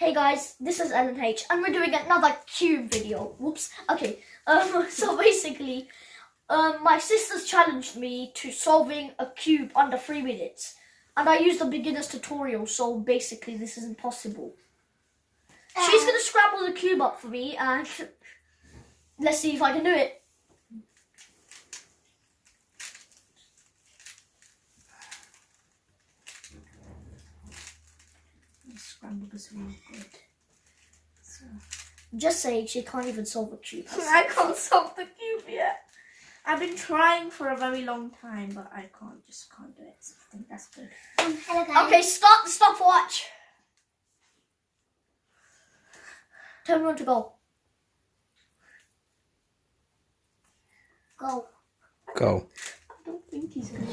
Hey guys, this is Ellen H and we're doing another cube video. Whoops. Okay. So basically, my sisters challenged me to solving a cube under 3 minutes. And I used the beginner's tutorial, so basically this is impossible. She's gonna scramble the cube up for me and let's see if I can do it. Scramble this really good. So. Just saying, she can't even solve a cube. I can't solve the cube yet. I've been trying for a very long time, but I just can't do it. So I think that's good. Hello guys. Okay, start the stopwatch. Tell everyone to go. Go. Go. I don't think he's gonna.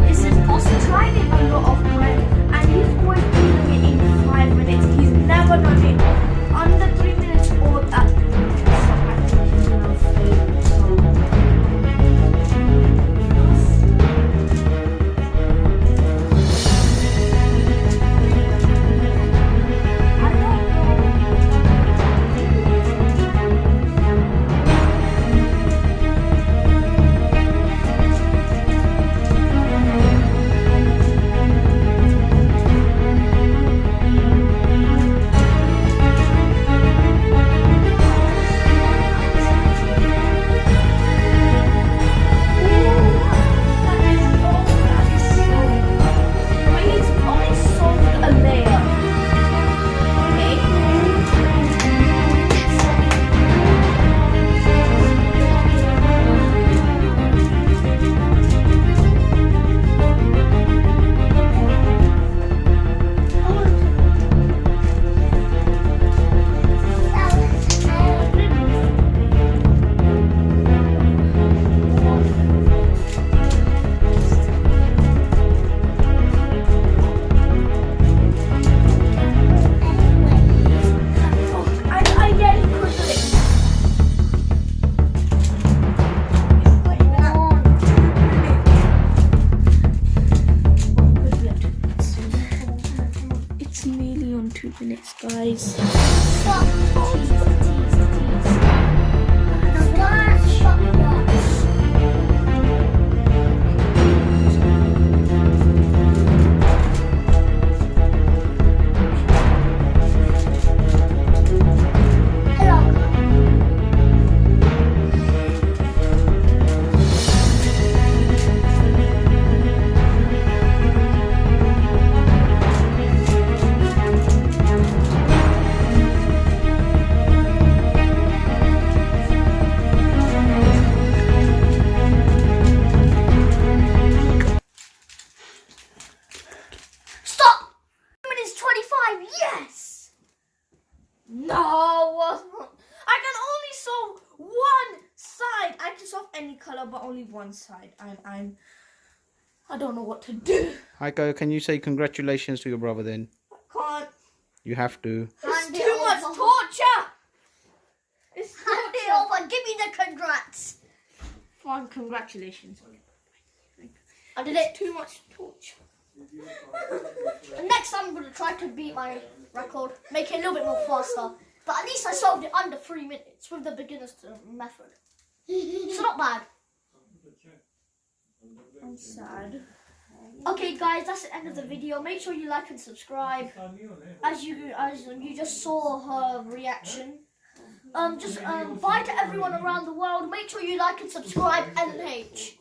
This is possible. Tried it a lot of bread, and he's always doing it in 5 minutes. He's never done it under 3 minutes or that. It's nearly on 2 minutes, guys. Stop. Yes! No! I can only solve one side. I can solve any color, but only one side. I don't know what to do. Heiko, can you say congratulations to your brother then? I can't. You have to. It's too much torture. It's Hand it torture. over. Give me the congrats. Fine, congratulations. I did it. Too much torture. And next time I'm going to try to beat my record, make it a little bit more faster. But at least I solved it under 3 minutes with the beginner's method. So not bad. I'm sad. Okay guys, that's the end of the video. Make sure you like and subscribe. As you just saw her reaction. Bye to everyone around the world. Make sure you like and subscribe. LNH.